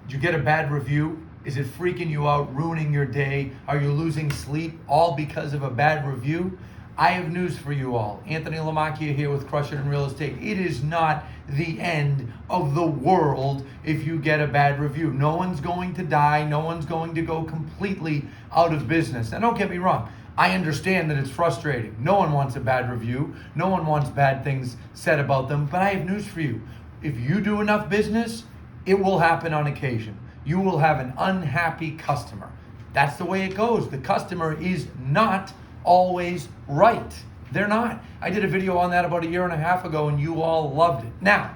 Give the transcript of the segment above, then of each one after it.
Did you get a bad review? Is it freaking you out, ruining your day? Are you losing sleep all because of a bad review? I have news for you all. Anthony Lamacchia here with Crush It in Real Estate. It is not the end of the world if you get a bad review. No one's going to die. No one's going to go completely out of business. And don't get me wrong. I understand that it's frustrating. No one wants a bad review. No one wants bad things said about them. But I have news for you. If you do enough business, it will happen on occasion. You will have an unhappy customer. That's the way it goes. The customer is not always right. They're not. I did a video on that about 1.5 years ago and you all loved it. Now,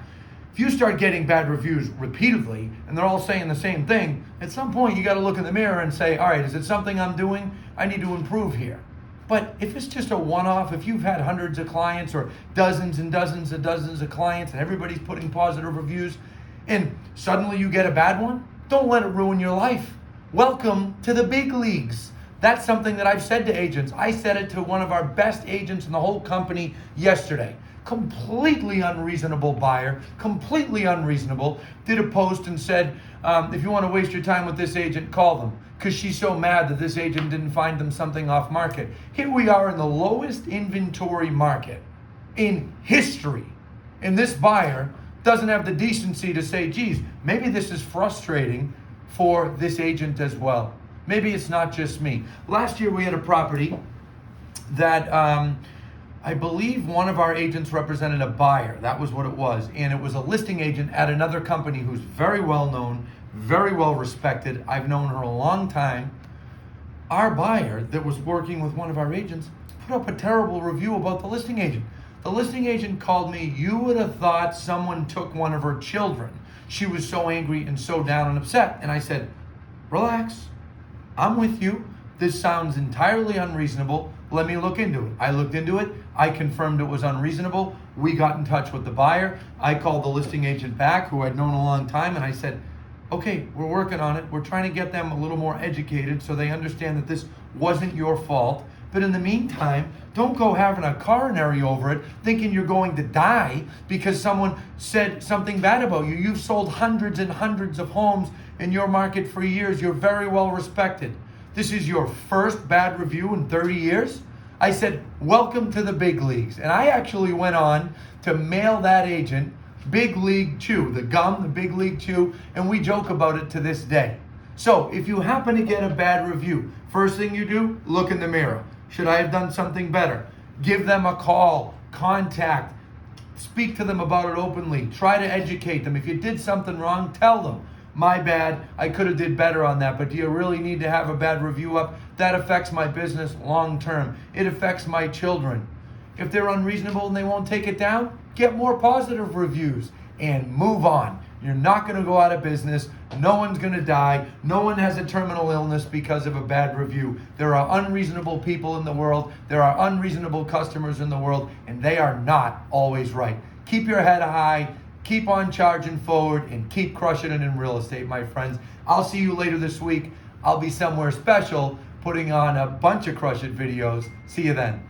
if you start getting bad reviews repeatedly and they're all saying the same thing, at some point you got to look in the mirror and say, all right, is it something I'm doing? I need to improve here. But if it's just a one-off, if you've had hundreds of clients or dozens and dozens of clients and everybody's putting positive reviews and suddenly you get a bad one, don't let it ruin your life. Welcome to the big leagues. That's something that I've said to agents. I said it to one of our best agents in the whole company yesterday. Completely unreasonable buyer, completely unreasonable. Did a post and said, if you want to waste your time with this agent, call them. Because she's so mad that this agent didn't find them something off market. Here we are in the lowest inventory market in history. And this buyer doesn't have the decency to say, geez, maybe this is frustrating for this agent as well. Maybe it's not just me. Last year we had a property that I believe one of our agents represented a buyer. That was what it was. And it was a listing agent at another company who's very well known, very well respected. I've known her a long time. Our buyer that was working with one of our agents put up a terrible review about the listing agent. The listing agent called me, you would have thought someone took one of her children. She was so angry and so down and upset. And I said, relax. I'm with you. This sounds entirely unreasonable. Let me look into it. I looked into it. I confirmed it was unreasonable. We got in touch with the buyer. I called the listing agent back, who I'd known a long time, and I said, okay, we're working on it. We're trying to get them a little more educated so they understand that this wasn't your fault. But in the meantime, don't go having a coronary over it, thinking you're going to die because someone said something bad about you. You've sold hundreds and hundreds of homes in your market for years. You're very well respected. This is your first bad review in 30 years. I said, welcome to the big leagues. And I actually went on to mail that agent Big League Chew, the gum, the Big League Chew, and we joke about it to this day. So if you happen to get a bad review, first thing you do, look in the mirror. Should I have done something better? Give them a call, contact, speak to them about it openly, try to educate them. If you did something wrong, tell them, my bad, I could have did better on that, but do you really need to have a bad review up? That affects my business long term. It affects my children. If they're unreasonable and they won't take it down, get more positive reviews and move on. You're not going to go out of business. No one's going to die. No one has a terminal illness because of a bad review. There are unreasonable people in the world. There are unreasonable customers in the world, and they are not always right. Keep your head high, keep on charging forward, and keep crushing it in real estate, my friends. I'll see you later this week. I'll be somewhere special putting on a bunch of Crush It videos. See you then.